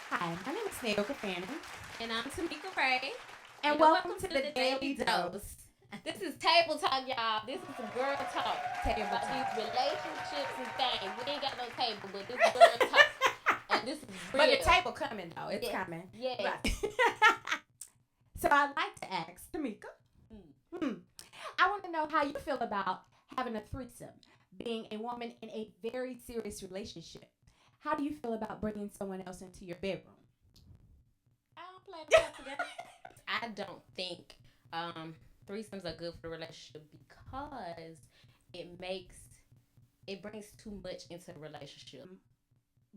Hi, my name is Naoka Fanning, And I'm Tamika Ray. and welcome to the Daily Dose. This is table talk, y'all. This is some girl talk. Table About talk. these relationships and things. We ain't got no table, but this is girl talk. And this is real. But the table coming though, it's Yes. coming. Yes. Right. So I'd like to ask Tamika. I want to know how you feel about having a threesome, being a woman in a very serious relationship. How do you feel about bringing someone else into your bedroom? I don't play the fuck together. I don't think threesomes are good for the relationship because it makes it brings too much into the relationship.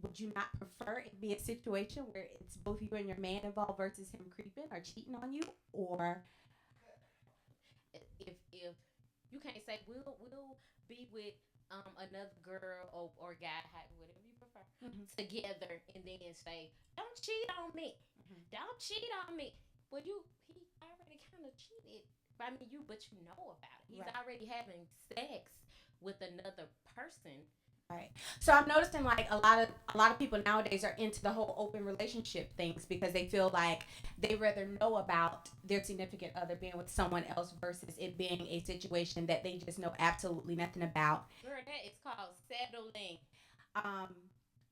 Would you not prefer it be a situation where it's both you and your man involved versus him creeping or cheating on you, or If you can't say we'll be with another girl or guy, whatever you prefer, together, and then say don't cheat on me, don't cheat on me. Well, he already kind of cheated. I mean, but you know about it. He's Right. already having sex with another person. right? So I'm noticing like a lot of people nowadays are into the whole open relationship things because they feel like they rather know about their significant other being with someone else versus it being a situation that they just know absolutely nothing about. Girl, that is called settling. Um,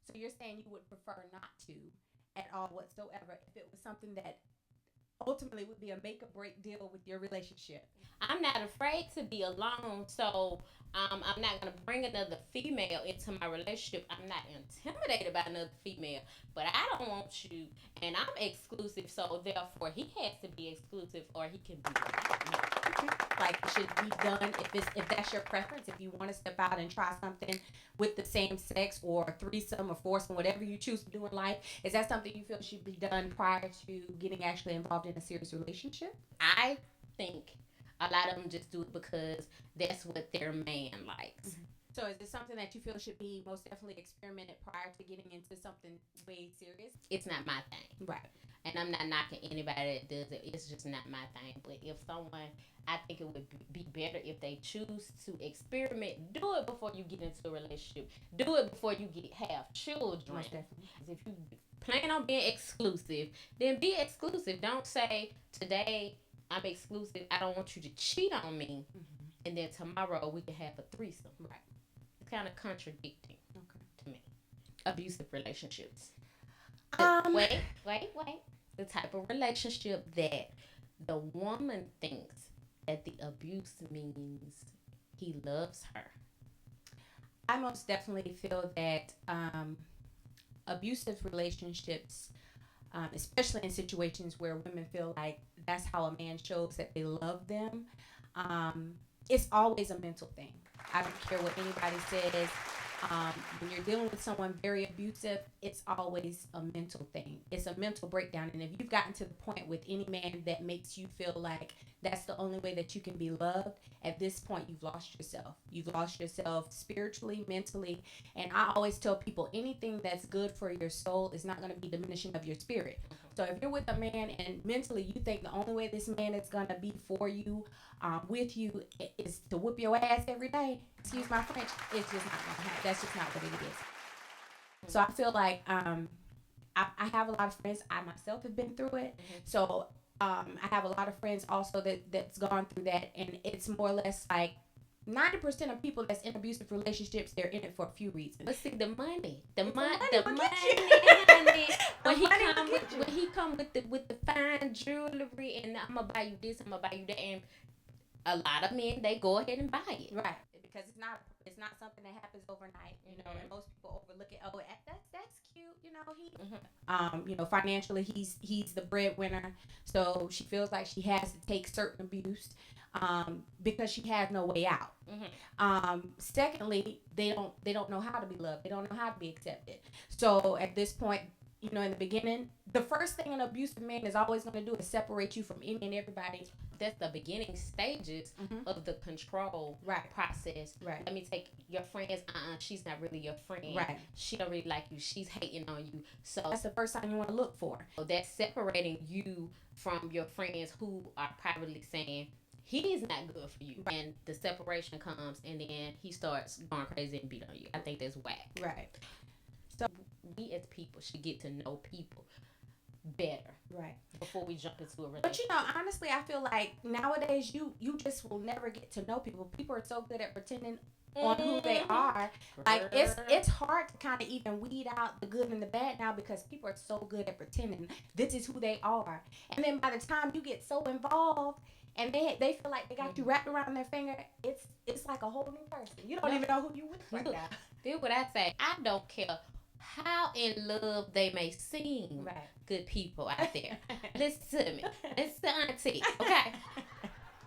so you're saying you would prefer not to at all whatsoever if it was something that ultimately would be a make or break deal with your relationship. I'm not afraid to be alone, so I'm not gonna bring another female into my relationship. I'm not intimidated by another female, but I don't want you, and I'm exclusive, so therefore he has to be exclusive, or he can be without me. Like it should be done if that's your preference. If you want to step out and try something with the same sex or threesome or foursome, whatever you choose to do in life, is that something you feel should be done prior to getting actually involved in a serious relationship? I think a lot of them just do it because that's what their man likes. So is this something that you feel should be most definitely experimented prior to getting into something way serious? It's not my thing. Right. And I'm not knocking anybody that does it. It's just not my thing. But if someone, I think it would be better if they choose to experiment. Do it before you get into a relationship. Do it before you have children. Most definitely. If you plan on being exclusive, then be exclusive. Don't say today I'm exclusive. I don't want you to cheat on me, and then tomorrow we can have a threesome. Right. It's kind of contradicting to me. Abusive relationships. Um, Wait. The type of relationship that the woman thinks that the abuse means he loves her. I most definitely feel that abusive relationships, especially in situations where women feel like that's how a man shows that they love them, it's always a mental thing. I don't care what anybody says. When you're dealing with someone very abusive, it's always a mental thing. It's a mental breakdown. And if you've gotten to the point with any man that makes you feel like that's the only way that you can be loved, at this point, you've lost yourself. You've lost yourself spiritually, mentally. And I always tell people anything that's good for your soul is not going to be diminishing of your spirit. So if you're with a man and mentally you think the only way this man is going to be for you, with you, is to whoop your ass every day, excuse my French, it's just not going to happen. That's just not what it is. So I feel like I have a lot of friends. I myself have been through it. So I have a lot of friends also that's gone through that. And it's more or less like 90% of people that's in abusive relationships, they're in it for a few reasons. But see, the money, honey. When he come with the fine jewelry, and I'm gonna buy you this, I'm gonna buy you that, and a lot of men they go ahead and buy it, right? Because it's not something that happens overnight, and most people overlook it. Oh, that's cute, financially he's the breadwinner, so she feels like she has to take certain abuse, because she has no way out. Secondly, they don't know how to be loved. They don't know how to be accepted. So at this point, in the beginning, the first thing an abusive man is always going to do is separate you from any and everybody. That's the beginning stages of the control process. Right. Let me take your friends. She's not really your friend. Right. She don't really like you. She's hating on you. So that's the first time you want to look for. So that's separating you from your friends who are privately saying he's not good for you. Right. And the separation comes, and then he starts going crazy and beat on you. I think that's whack. Right. So we as people should get to know people better, right, before we jump into a relationship. But honestly, I feel like nowadays you just will never get to know people. People are so good at pretending on who they are. Like it's hard to kind of even weed out the good and the bad now because people are so good at pretending this is who they are. And then by the time you get so involved and they feel like they got you wrapped around their finger, it's like a whole new person. You don't even know who you with right now. Feel what I say. I don't care how in love they may seem. Right. Good people out there. Listen to me. Listen, auntie. Okay.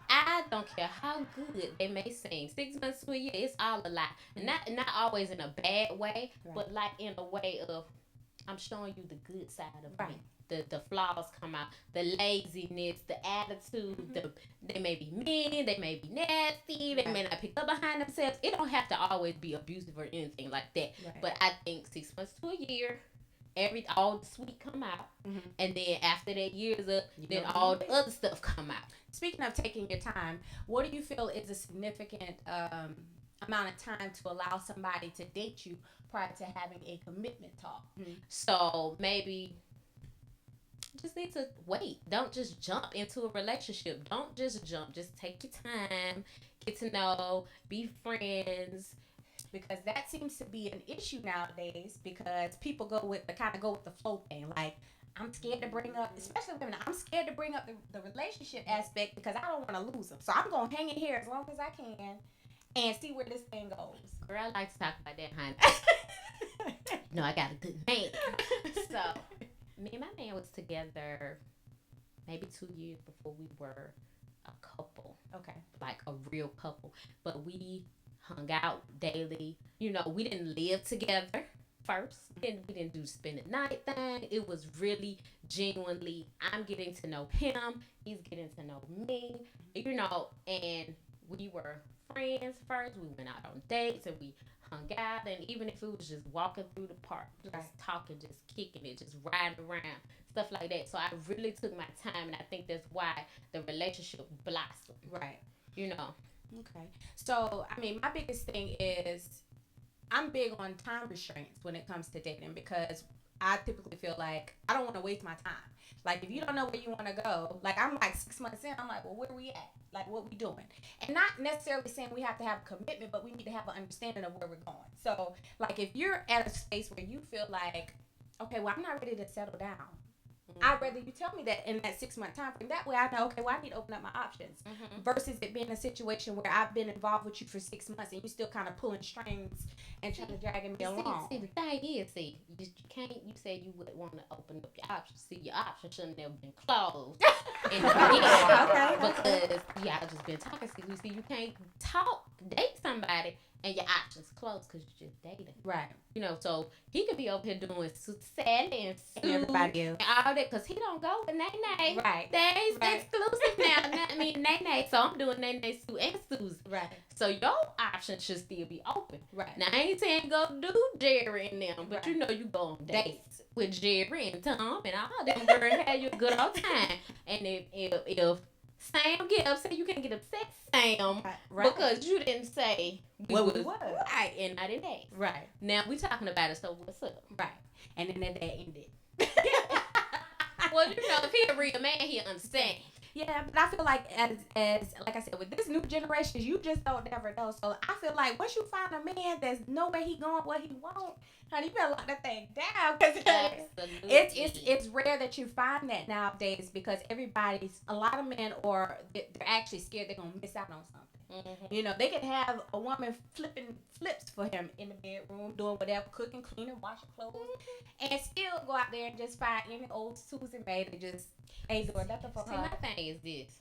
I don't care how good they may seem. 6 months to a year, it's all a lie. And not always in a bad way, right. But like in a way of, I'm showing you the good side of me. The flaws come out. The laziness, the attitude, they may be mean, they may be nasty, they may not pick up behind themselves. It don't have to always be abusive or anything like that. Right. But I think 6 months to a year, all the sweet come out, and then after that year's up, then all the other stuff come out. Speaking of taking your time, what do you feel is a significant amount of time to allow somebody to date you prior to having a commitment talk? So maybe just need to wait. Don't just jump into a relationship. Don't just jump. Just take your time, get to know, be friends. Because that seems to be an issue nowadays because people go with the flow thing. Like, I'm scared to bring up, especially women, I'm scared to bring up the relationship aspect because I don't want to lose them. So I'm going to hang in here as long as I can and see where this thing goes. Girl, I like to talk about that, honey. No, I got a good man. So, me and my man was together maybe 2 years before we were a couple. Okay. Like a real couple. But we hung out daily. We didn't live together first. We didn't do spend the night thing. It was really genuinely, I'm getting to know him. He's getting to know me. And we were friends first. We went out on dates and we hung out. And even if it was just walking through the park, just talking, just kicking it, just riding around, stuff like that. So I really took my time, and I think that's why the relationship blossomed. Right. Okay. So, my biggest thing is I'm big on time restraints when it comes to dating because I typically feel like I don't want to waste my time. Like, if you don't know where you want to go, like, I'm like 6 months in, I'm like, well, where we at? Like, what we doing? And not necessarily saying we have to have a commitment, but we need to have an understanding of where we're going. So, like, if you're at a space where you feel like, okay, well, I'm not ready to settle down. I'd rather you tell me that in that 6 month time frame. That way I know, okay, well, I need to open up my options. Versus it being a situation where I've been involved with you for 6 months and you still kind of pulling strings and trying to drag me along. See, the thing is, you said you would want to open up your options. See, your options shouldn't have been closed in the beginning. Because y'all just been talking. See, you can't date somebody and your options closed because you're just dating. Right. So he could be over here doing Sally and Sue and everybody else. And all that because he don't go with Nene. Right. They's exclusive now. Nene. So I'm doing Nene, Sue, and Susie. Right. So your options should still be open. Right. Now, I ain't saying go do Jerry and them, but you go on dates with Jerry and Tom and all them girls have you a good old time. And if Sam get upset, you can't get upset, Sam, because you didn't say we was right and not in that. Right. Now we talking about it, so what's up? Right. And then that ended. Well, if he a real man, he'll understand. Yeah, but I feel like as like I said, with this new generation, you just don't never know. So I feel like once you find a man that's know where he going, what he want, honey, you better lock that thing down because it's rare that you find that nowadays because a lot of men they're actually scared they're gonna miss out on something. They could have a woman flipping flips for him in the bedroom, doing whatever, cooking, cleaning, washing clothes, and still go out there and just find any old Susan maid and just ain't doing nothing for her. See, my thing is this.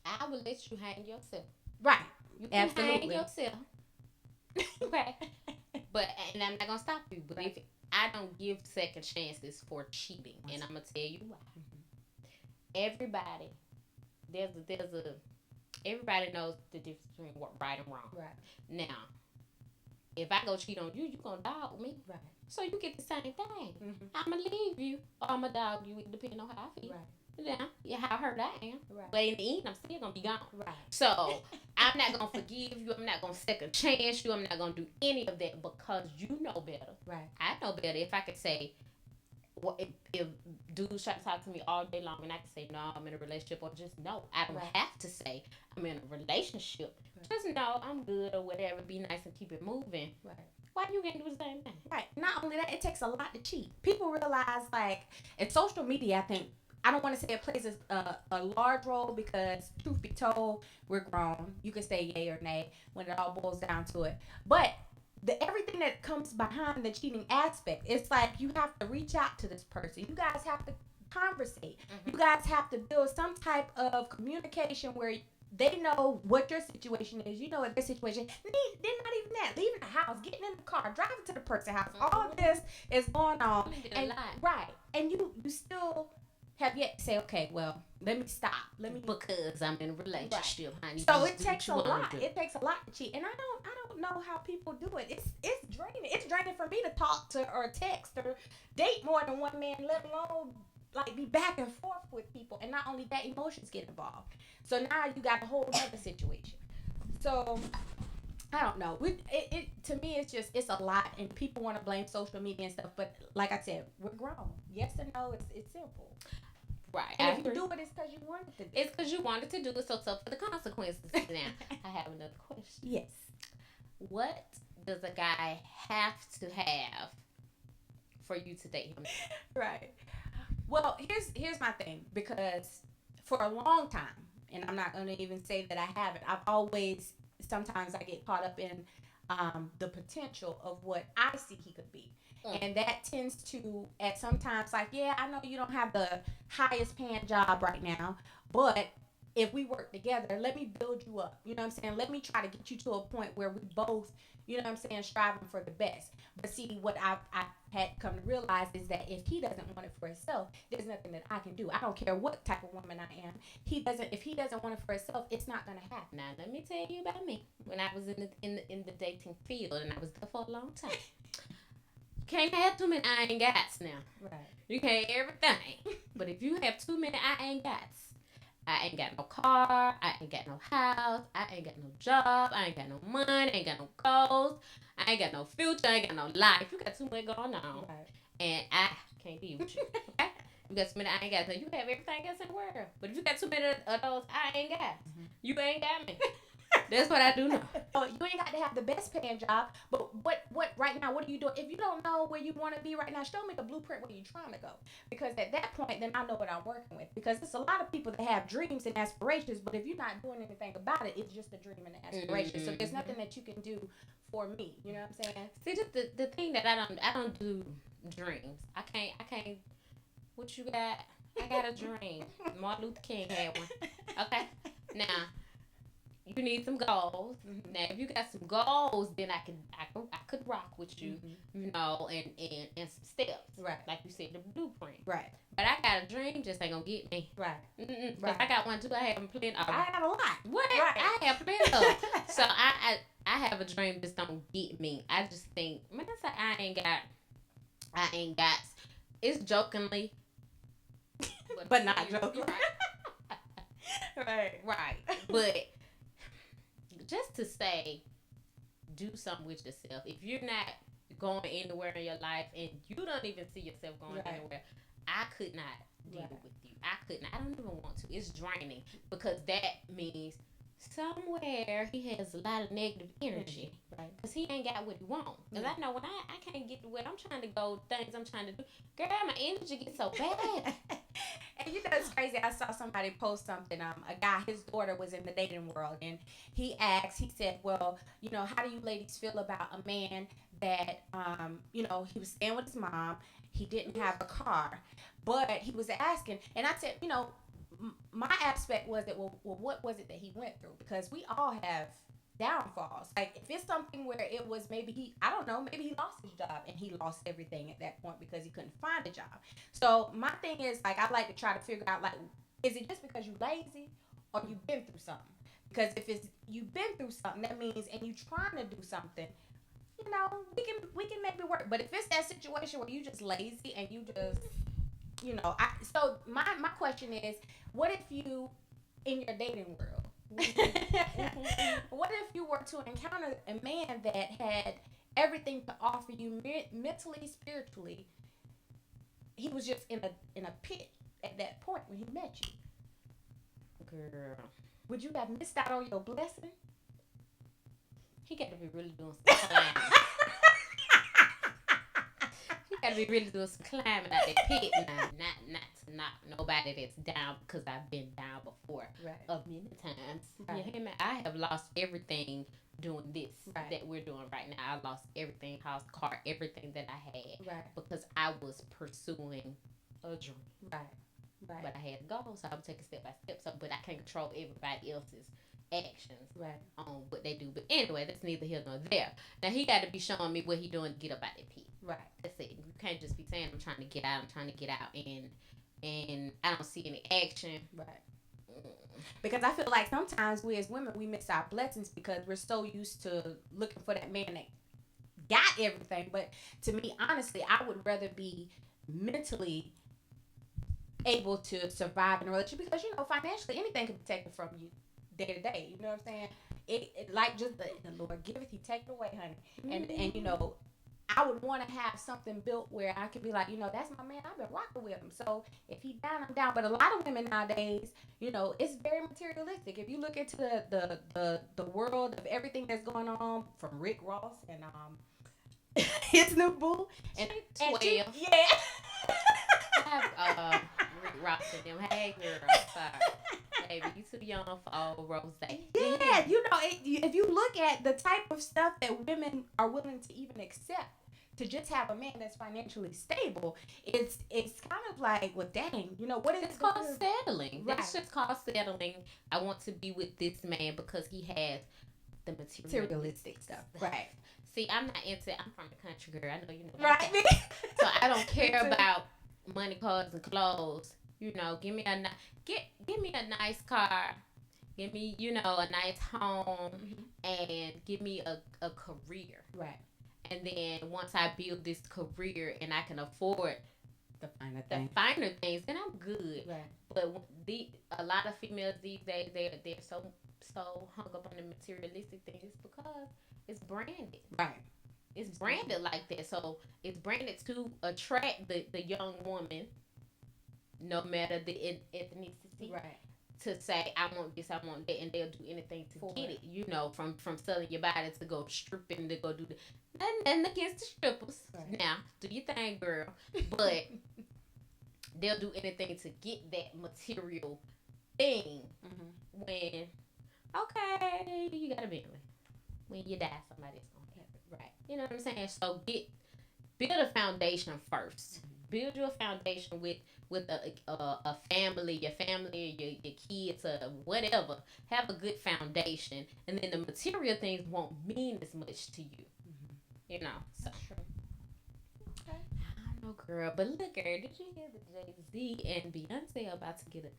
I will let you hang yourself. Right. You can hang yourself. Okay. And I'm not going to stop you. But if I don't give second chances for cheating, and I'm going to tell you why. Everybody, everybody knows the difference between what right and wrong. Right. Now, if I go cheat on you, you're going to dog me. Right. So you get the same thing. I'm going to leave you or I'm going to dog you, depending on how I feel. Right. Yeah, how hurt I am. Right. But in the end, I'm still gonna be gone. Right. So I'm not gonna forgive you. I'm not gonna second chance you. I'm not gonna do any of that because you know better. Right. I know better. If I could say, well, if dudes try to talk to me all day long and I can say no, I'm in a relationship, or just no, I don't have to say I'm in a relationship. Right. Just no, I'm good or whatever. Be nice and keep it moving. Right. Why you can't do the same thing? Right. Not only that, it takes a lot to cheat. People realize, like, in social media, I think, I don't want to say it plays a large role because, truth be told, we're grown. You can say yay or nay when it all boils down to it. But everything that comes behind the cheating aspect, it's like you have to reach out to this person. You guys have to conversate. You guys have to build some type of communication where they know what your situation is. You know what their situation. They're not even that. Leaving the house, getting in the car, driving to the person's house. All of this is going on. And, right. And you still have yet to say, okay, well, let me stop. Because I'm in a relationship, right. honey. So it takes a lot. It takes a lot to cheat. And I don't know how people do it. It's draining. It's draining for me to talk to or text or date more than one man, let alone like be back and forth with people. And not only that, emotions get involved. So now you got a whole other situation. So I don't know. It to me, it's a lot, and people want to blame social media and stuff. But like I said, we're grown. Yes and no. It's simple. Right. And if you do it, it's because you wanted to do it. It's because you wanted to do it, so suffer the consequences. Now, I have another question. Yes. What does a guy have to have for you to date him? Right. Well, here's my thing, because for a long time, and I'm not going to even say that I haven't, I've always, sometimes I get caught up in the potential of what I see he could be. And that tends to, at sometimes, like, yeah, I know you don't have the highest paying job right now, but if we work together, let me build you up. You know what I'm saying? Let me try to get you to a point where we both, you know what I'm saying, striving for the best. But see, what I had come to realize is that if he doesn't want it for himself, there's nothing that I can do. I don't care what type of woman I am. If he doesn't want it for himself, it's not gonna happen. Now, let me tell you about me. When I was in the dating field, and I was there for a long time. Can't have too many I ain't gots now. Right. You can't have everything. But if you have too many I ain't gots, I ain't got no car, I ain't got no house, I ain't got no job, I ain't got no money, I ain't got no goals, I ain't got no future, I ain't got no life. You got too much going on. Right. And I can't be with you. Okay? You got too many I ain't got. So you have everything else in the world. But if you got too many of those I ain't got, you ain't got me. That's what I do know. You ain't got to have the best paying job, but what right now, what are you doing? If you don't know where you want to be right now, show me the blueprint where you're trying to go. Because at that point, then I know what I'm working with. Because there's a lot of people that have dreams and aspirations, but if you're not doing anything about it, it's just a dream and an aspiration. So there's nothing that you can do for me. You know what I'm saying? See, the thing that I don't do dreams. I can't. What you got? I got a dream. Martin Luther King had one. Okay, now. You need some goals. Now, if you got some goals, then I could rock with you, you know, and some steps, right? Like you said, the blueprint, right? But I got a dream, just ain't gonna get me, right? Right. I got one too. I have plenty. I have a lot. What? Right. I have plenty of. So I have a dream, just don't get me. I just think, man, I say I ain't got. It's jokingly, but not jokingly. Right. Right. But. Just to say, do something with yourself. If you're not going anywhere in your life and you don't even see yourself going anywhere, I could not deal with you. I don't even want to. It's draining because that means somewhere he has a lot of negative energy. Right. Because he ain't got what he wants. Because I know when I can't get to where I'm trying to go, things I'm trying to do, girl, my energy gets so bad. And you know, it's crazy. I saw somebody post something. A guy, his daughter was in the dating world, and he said, well, you know, how do you ladies feel about a man that, you know, he was staying with his mom, he didn't have a car, but he was asking, and I said, you know, my aspect was that, well, what was it that he went through? Because we all have downfalls. Like, if it's something where it was maybe he lost his job and he lost everything at that point because he couldn't find a job. So my thing is, like, I like to try to figure out, like, is it just because you're lazy or you've been through something? Because if it's you've been through something, that means, and you trying to do something, you know, we can maybe work. But if it's that situation where you just lazy and you just you know, so my question is, what if you, in your dating world, what if you were to encounter a man that had everything to offer you mentally, spiritually? He was just in a pit at that point when he met you. Girl, would you have missed out on your blessing? He got to be really doing some climbing. He got to be really doing some climbing out that pit now. Not to knock nobody that's down, because I've been down before, right, many times. Right. You hear me? I have lost everything doing this right, that we're doing right now. I lost everything, house, car, everything that I had, right, because I was pursuing a dream. Right. Right. But I had to go, so I would take it step by step. So, but I can't control everybody else's actions, right, on what they do. But anyway, that's neither here nor there. Now he got to be showing me what he doing to get up out that pit. Right. That's it. You can't just be saying I'm trying to get out, and I don't see any action. Right. Because I feel like sometimes we as women, we miss our blessings because we're so used to looking for that man that got everything. But to me, honestly, I would rather be mentally able to survive in a relationship, because you know, financially, anything can be taken from you day to day. You know what I'm saying? It like just the Lord giveth, He take it away, honey. And you know, I would want to have something built where I could be like, you know, that's my man. I've been rocking with him. So if he down, I'm down. But a lot of women nowadays, you know, it's very materialistic. If you look into the world of everything that's going on, from Rick Ross and his new boo and 12. yeah. I have Rick Ross and them. Hey girl, sorry, baby, you too young for old rose. Yeah, you know, if you look at the type of stuff that women are willing to even accept to just have a man that's financially stable, it's kind of like, well, dang, you know, what is it's called settling. Right. That's just called settling. I want to be with this man because he has the materialistic stuff. Right. See, I'm not into. I'm from the country, girl. I know you know. Right. So I don't care about money, cars, and clothes. You know, give me a nice car, give me, you know, a nice home, and give me a career. Right. And then once I build this career and I can afford the finer things, then I'm good. Right. But a lot of females these days, they're so hung up on the materialistic things because it's branded. Right. It's branded like that. So it's branded to attract the young woman, no matter the ethnicity. Right. To say, I want this, I want that, and they'll do anything to get it. You know, from selling your body to go stripping, to go do nothing against the strippers. Right. Now, do your thing, girl. But they'll do anything to get that material thing. When, okay, you got a Bentley. When you die, somebody's gonna have it. Right. You know what I'm saying? So build a foundation first. Build your foundation with a family, your kids, or whatever. Have a good foundation, and then the material things won't mean as much to you. You know. So true. Okay. I don't know, girl, but look, girl, did you hear that Jay-Z and Beyonce are about to get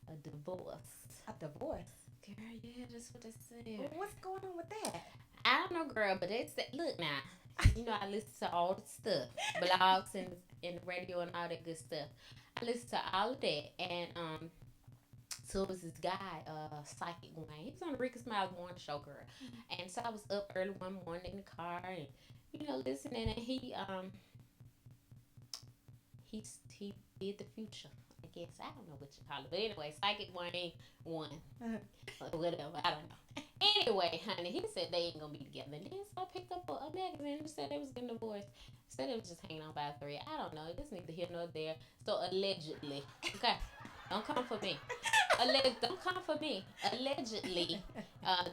a divorce? A divorce? Girl, yeah, that's what they said. Well, what's going on with that? I don't know, girl, but they said, look now. You know, I listen to all the stuff, blogs and the radio and all that good stuff. I listen to all of that, and so it was this guy, Psychic Wayne. He was on the Ricky Smiles morning show, girl. And so I was up early one morning in the car, and you know, listening, and he did the future. I guess I don't know what you call it, but anyway, Psychic Wayne won, or whatever. I don't know. Anyway, honey, he said they ain't gonna be together. And then so I picked up a magazine and said they was getting divorced. Said it was just hanging on by a thread. I don't know. It's neither here nor there. So allegedly, okay, don't come for me. Don't come for me. Allegedly,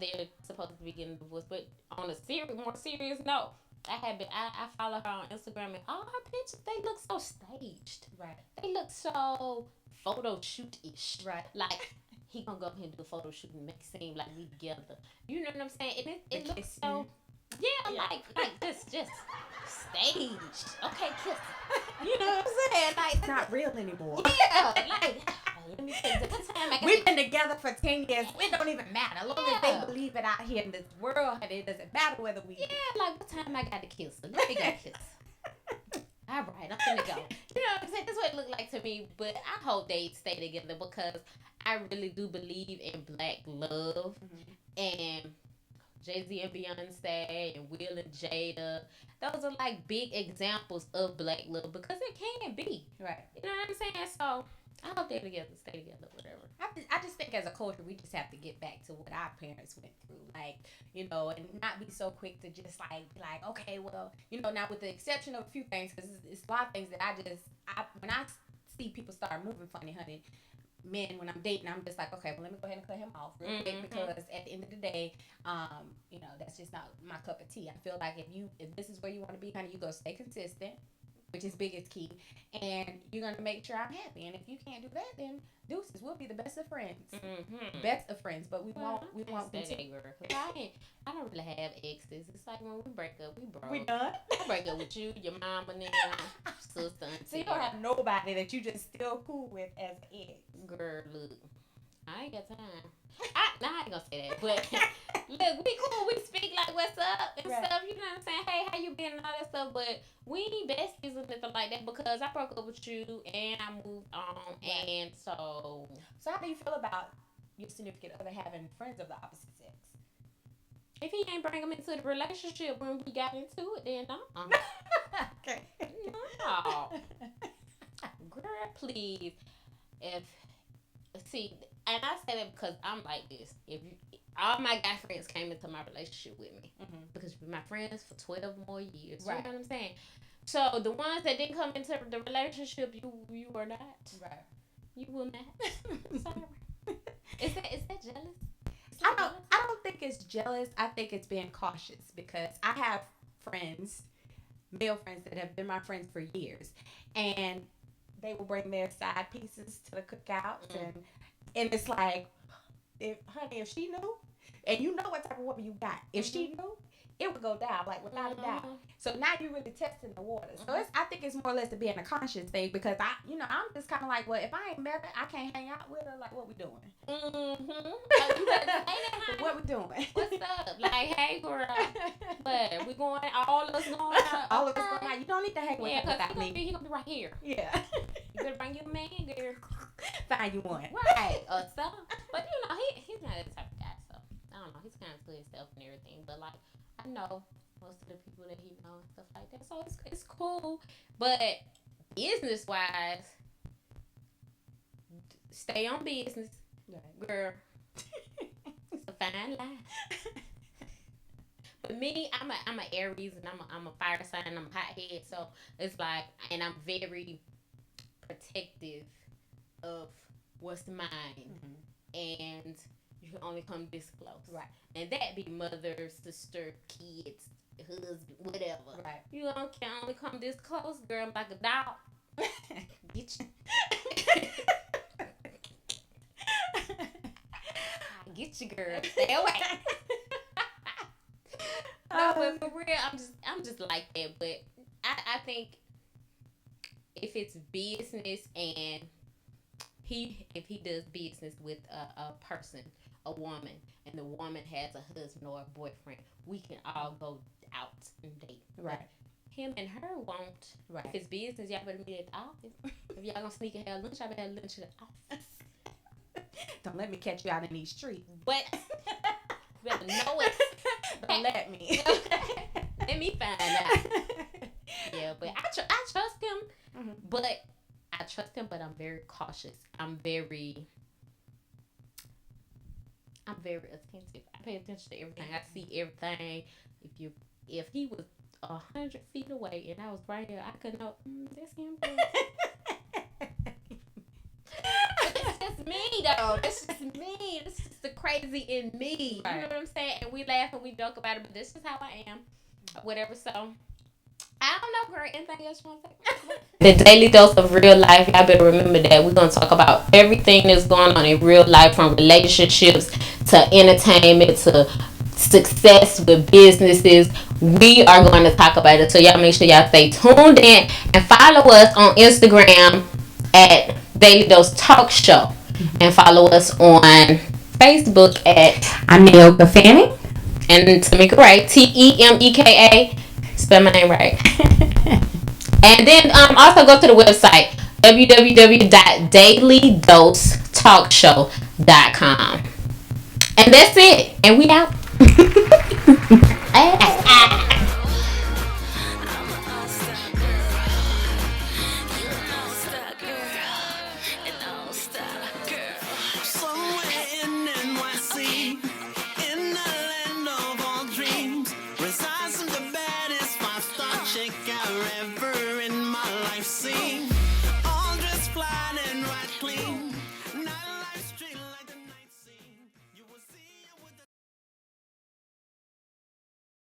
they're supposed to be getting divorced. But on a more serious note, I follow her on Instagram, and all her pictures, they look so staged. Right. They look so photo shoot-ish. Right. Like, he gonna go up here and do a photo shoot and make it seem like we together. You know what I'm saying? And it looks so, yeah, like just staged. Okay, kiss. You know what I'm saying? Like, it's not real anymore. Yeah, like, let me tell you, what time I got we've been together for 10 years. It don't even matter. As long as they believe it out here in this world, it doesn't matter whether we. Yeah, like, what time I got to kiss her? Let me go kiss her. All right, I'm finna go. You know what I'm saying? That's what it looked like to me. But I hope they stay together because I really do believe in black love. And Jay-Z and Beyonce and Will and Jada, those are like big examples of black love because it can be. Right. You know what I'm saying? So I hope they stay together, whatever. I just think as a culture, we just have to get back to what our parents went through. Like, you know, and not be so quick to just like, be like, okay, well, you know, now with the exception of a few things, because it's a lot of things that when I see people start moving funny, honey, men, when I'm dating, I'm just like, okay, well, let me go ahead and cut him off real quick because at the end of the day, you know, that's just not my cup of tea. I feel like if this is where you want to be, honey, you go stay consistent, which is biggest key, and you're gonna make sure I'm happy. And if you can't do that, then deuces, we'll be the best of friends, best of friends. But we won't continue. I don't really have exes. It's like when we break up, we broke. We done. I break up with you, your mom, and then sister. So you don't have nobody that you just still cool with as an ex. Girl, look, I ain't got time. I ain't gonna say that, but look, we cool. We speak like what's up and stuff. You know what I'm saying? Hey, how you been and all that stuff. But we ain't besties or nothing like that because I broke up with you and I moved on. And so how do you feel about your significant other having friends of the opposite sex? If he ain't bring them into the relationship when we got into it, then no. Okay. No. Girl, please. And I say that because I'm like this. All my guy friends came into my relationship with me because we're my friends for 12 more years. Right. You know what I'm saying? So the ones that didn't come into the relationship, you were not. Right. You will not. Sorry. Is that jealous? I don't think it's jealous. I think it's being cautious because I have friends, male friends that have been my friends for years, and they will bring their side pieces to the cookouts, and it's like, if she knew, and you know what type of woman you got, if she knew, it would go down, like without a doubt. So now you're really testing the water. So I think it's more or less to be in a conscious thing because I'm just kind of like, well, if I ain't met her, I can't hang out with her. Like, what we doing? You better say that, what we doing? What's up? Like, hey, girl, but we going, all of us going out. All of us going out. You don't need to hang with him without me. He gonna be right here. Yeah. You better bring you a man, girl. Find you one. Right. Or something. But he's not that type of guy, so I don't know. He's kind of to himself and everything, but like, I know most of the people that he knows and stuff like that, so it's cool. But business wise, stay on business, girl. It's a fine line. But me, I'm a Aries and I'm a fire sign and I'm a hothead, so it's like, and I'm very protective of what's mine, and you can only come this close, right? And that be mother, sister, kids, husband, whatever. Right. You can only come this close, girl. I'm like a dog. Get you. Get you, girl. Stay away. No, but for real, I'm just like that. But I think if it's business and if he does business with a person, a woman, and the woman has a husband or a boyfriend, we can all go out and date. Right. But him and her won't. Right. If it's business, y'all better meet at the office. If y'all gonna sneak and have lunch, y'all better have lunch at the office. Don't let me catch you out in these streets. But you better know it. Don't let me. Let me find out. Yeah, but I trust him. But I trust him, but I'm very cautious. I'm very attentive. I pay attention to everything. I see everything. If he was 100 feet away and I was right here, I could know that's him. But it's just me though. It's just me. It's just the crazy in me. Right. You know what I'm saying? And we laugh and we joke about it, but this is how I am. Whatever. So I don't know, girl. Anything else you want to say? The Daily Dose of Real Life. Y'all better remember that. We're going to talk about everything that's going on in real life, from relationships to entertainment to success with businesses. We are going to talk about it. So y'all make sure y'all stay tuned in and follow us on Instagram at Daily Dose Talk Show. And follow us on Facebook at Anilka Fanning. And Tamika Ray, TEMEKA. Spell my name right. And then also go to the website www.dailydosetalkshow.com. And that's it. And we out. Somewhere in NYC, in the land of all dreams, resides the baddest five-star chick I've ever in my life seen.